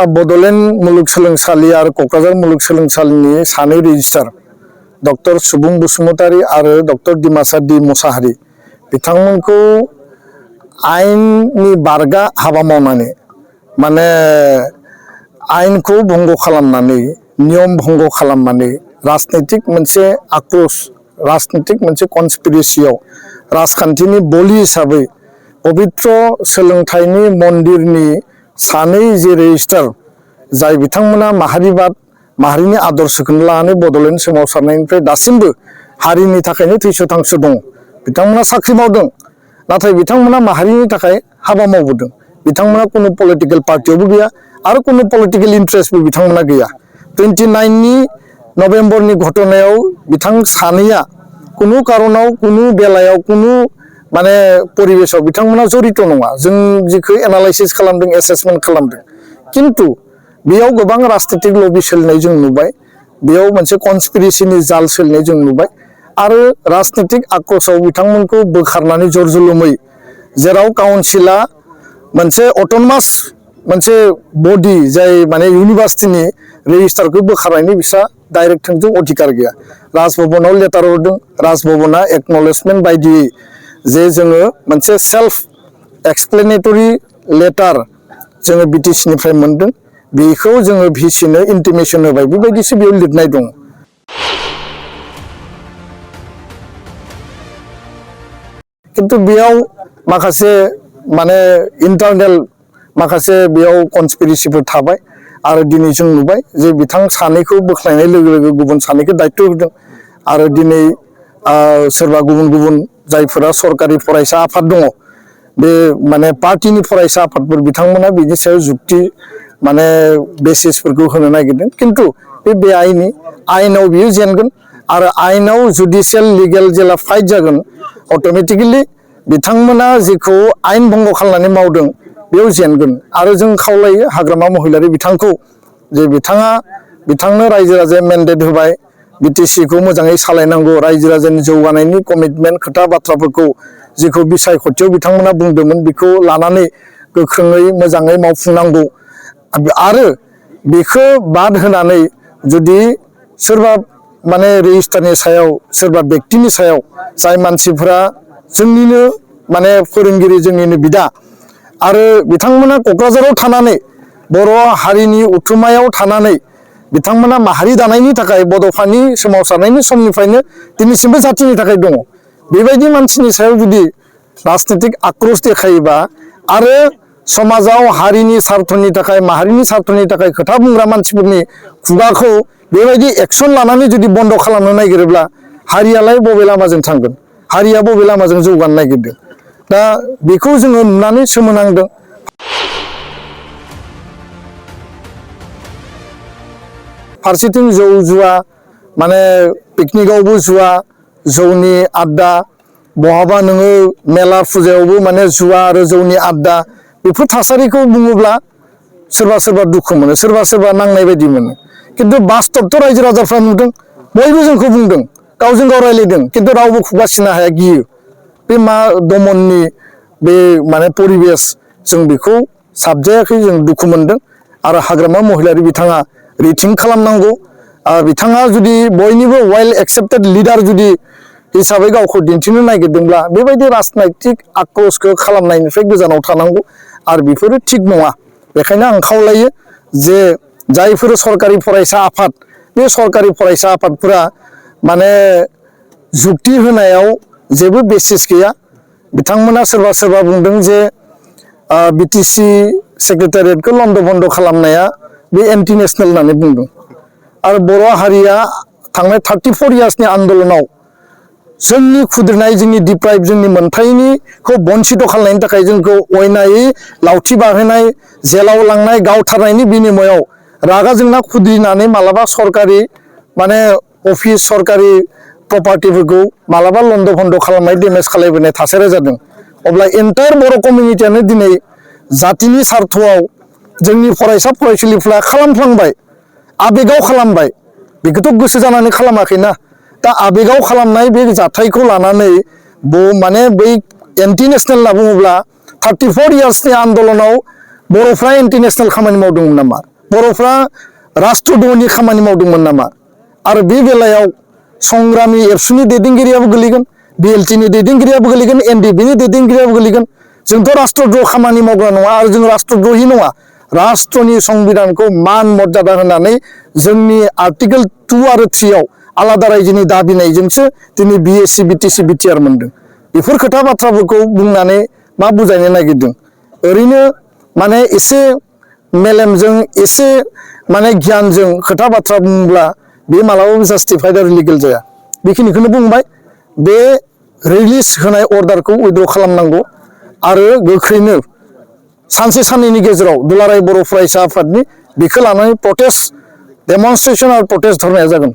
बड'लेण्ड मुलुगसोलोंसालि आरो क'क्राझार मुलुगसोलोंसालिनि सानै रेजिस्ट्रार डक्टर सुबुं बसुमतारी आरो डक्टर डिमासा डी मुसाहारि बिथांमोनखौ आयेननि बारगा हाबा मावनानै माने आयेनखौ भंग खालामनानै नियम भंग खालामनानै राजनैतिक मोनसे आक्रोश राजनैतिक मोनसे कनस्पिरेसियाव राजखान्थिनि बलि हिसाबै पवित्र सोलोंथाइनि मन्दिरनि सानै जे रेजिस्ट्रार जाय बिथांमोना माहारिबाद माहारिनि आदर्शखौनो लानानै बड'लेण्ड सोमावसारनायनिफ्राय दासिमबो हारिनि थाखायनो थैस' थांस' दं बिथांमोना साख्रि मावदों नाथाय बिथांमोना माहारिनि थाखाय हाबा मावबोदों बिथांमोना कुनु पलिटिकल पार्टियावबो गैया आरो कुनु पलिटिकल इन्ट्रेस्टबो बिथांमोना गैया 29 नभेम्बरनि घटनायाव बिथां सानैया कुनु कारनाव कुनु बेलायाव कुनु माने परिबेशाव बिथांमोना जड़ित नङा जों जिखौ एनालाइसिस खालामदों एसेसमेन्ट खालामदों किन्तु बेयाव गोबां राजनैतिक लबि सोलिनाय जों नुबाय बेयाव मोनसे कनस्पिरेसिनि जाल सोलिनाय जों नुबाय आरो राजनैतिक आक्रोशआव बिथांमोनखौ बोखारनानै जरजुलुमै जेराव काउन्सिला मोनसे अट'नमास मोनसे बडि जाय माने इउनिभार्सिटिनि रेजिस्टारखौ बोखारनायनि बिसा डाइरेक्ट थोंजों अधिकार गैया राजभवनाव लेटार हरदों राजभवना एक्न'लेजमेन्ट बायदियै जे जोङो मोनसे सेल्फ एक्सप्लेनेटरि लेटार जोङो बिटिसिनिफ्राय मोनदों बेखौ जोङो भिसिनो इन्टिमेसन होबाय बेबायदिसो बेयाव लिरनाय दं किन्तु बेयाव माखासे माने इन्टारनेल माखासे बेयाव कनस्पिरेसिफोर थाबाय आरो दिनै जों नुबाय जे बिथां सानैखौ बोख्लायनाय लोगो लोगो गुबुन सानैखौ दायित्व होदों आरो दिनै सोरबा गुबुन गुबुन जायफोरा सरकारि फरायसा आफाद दङ बे माने पार्टिनि फरायसा आफादफोर बिथांमोना बिनि सायाव जुक्ति माने बेसिसफोरखौ होनो नागिरदों किन्तु बे आयेनाव बियो जेनगोन आरो आयेनाव जुडिशियेल लिगेल जेला फाइट जागोन अट'मेटिकेलि बिथांमोना जेखौ आयेन भंग खालामनानै मावदों बेयाव जेनगोन आरो जों खावलायो हाग्रामा महिलारि बिथांखौ जे बिथांनो रायजो राजाया मेन्डेट होबाय बिटिसिखौ मोजाङै सालायनांगौ रायजो राजानि जौगानायनि कमिटमेन्ट खोथा बाथ्राफोरखौ जेखौ बिसायख'थियाव बिथांमोना बुंदोंमोन बेखौ लानानै गोख्रोङै मोजाङै मावफुंनांगौ आरो बेखौ बाद होनानै जुदि सोरबा माने रेजिस्टारनि सायाव सोरबा व्यक्तिनि सायाव जाय मानसिफोरा जोंनिनो माने फोरोंगिरि जोंनिनो बिदा आरो बिथांमोना क'क्राझाराव थानानै बर' हारिनि उथुमायाव थानानै बिथांमोना माहारि दानायनि थाखाय बड'फानि सोमावसारनायनि समनिफ्रायनो दिनैसिमबो जातिनि थाखाय दङ बेबायदि मानसिनि सायाव जुदि राजनैतिक आक्रोश देखायोबा आरो समाजाव हारिनि सार्थनि थाखाय माहारिनि सार्थनि थाखाय खोथा बुंग्रा मानसिफोरनि खुगाखौ बेबायदि एक्सन लानानै जुदि बन्द खालामनो नागिरोब्ला हारियालाय बबे लामाजों थांगोन हारिया बबे लामाजों जौगानो नागिरदों दा बेखौ जोङो नुनानै सोमोनांदों फारसेथिं जौ जुवा माने पिकनिकआवबो जुवा जौनि आड्डा बहाबा नोङो मेला फुजायावबो माने जुवा आरो जौनि आड्डा बेफोर थासारिखौ बुङोब्ला सोरबा सोरबा दुखु मोनो सोरबा सोरबा नांनाय बायदि मोनो किन्तु बास्तबथ' रायजो राजाफ्रा नुदों बयबो जोंखौ बुंदों गावजों गाव रायलायदों किन्तु रावबो खुगा सिनो हाया गियो बे मा दमननि बे माने परिबेस जों बेखौ साबजायाखै जों दुखु मोनदों आरो हाग्रामा महिलारि बिथाङा रिथिं खालामनांगौ बिथाङा जुदि बयनिबो वेल एक्सेप्टेड लिडार जुदि हिसाबै गावखौ दिन्थिनो नागिरदोंब्ला बेबायदि राजनैतिक आक्रोशखौ खालामनायनिफ्राय गोजानाव थानांगौ आरो बेफोरो थिग नङा बेखायनो आं खावलायो जे जायफोर सरकारि फरायसा आफाद बे सरकारि फरायसा आफादफोरा माने जुक्ति होनायाव जेबो बेसिस गैया बिथांमोना सोरबा सोरबा बुंदों जे बिटिसि सेक्रेटारियेटखौ लन्ड बन्द खालामनाया बे एन्टि नेसनेल होननानै बुंदों आरो बर' हारिया थांनाय 34 इयार्सनि आन्दलनाव जोंनि खुद्रिनाय जोंनि डिप्राइभ जोंनि मोनथायनिखौ बन्सित खालामनायनि थाखाय जोंखौ अयनायै लावथि बाहोनाय जेलाव लांनाय गावथारनायनि बिनिमयाव रागा जोंना खुद्रिनानै मालाबा सरकारि माने अफिस सरकारि प्रपार्टिफोरखौ मालाबा लन्ड भन्द खालामनाय डेमेज खालामबोनाय थासारिया जादों अब्ला एन्टायार बर' कमिउनिटियानो दिनै जातिनि सार्थआव जोंनि फरायसा फरायसुलिफ्रा खालामफ्लांबाय आबेगाव खालामबाय बेखौथ' गोसो जानानै खालामाखैना दा आबेगाव खालामनाय बे जाथायखौ लानानै माने बै एन्टि नेसनेल होनना बुङोब्ला 34 इयार्सनि आन्दलनाव बर'फ्रा एन्टि नेसनेल खामानि मावदोंमोन नामा बर'फ्रा राष्ट्रद्र'हनि खामानि मावदोंमोन नामा आरो बे बेलायाव संग्रामि एबसुनि दैदेनगिरियाबो गोलैगोन बिएलटिनि दैदेनगिरियाबो गोलैगोन एनडिबिनि दैदेनगिरियाबो गोलैगोन जोंथ' राष्ट्रद्र'ह खामानि मावग्रा नङा आरो जों राष्ट्रद्र'हि नङा राष्ट्रनि संबिधानखौ मान मर्यादा होनानै जोंनि आर्टिकेल 2 आरो 3 आव आलादा रायजोनि दाबिनायजोंसो दिनै बिएसि बिटिसि बिटिआर मोनदों बेफोर खोथा बाथ्राफोरखौ बुंनानै मा बुजायनो नागिरदों ओरैनो माने एसे मेलेमजों एसे माने गियानजों खोथा बाथ्रा बुंब्ला बे मालाबाबो जास्टिफाइड आरो लिगेल जाया बेखिनिखौनो बुंबाय बे रिलिज होनाय अर्डारखौ उइथड्र खालामनांगौ आरो गोख्रैनो सानसे साननैनि गेजेराव दुलाराय बर' फरायसा आफादनि बेखौ लानानै प्रटेस्ट डेमनस्ट्रेशन आरो प्रटेस्ट धरनाया जागोन।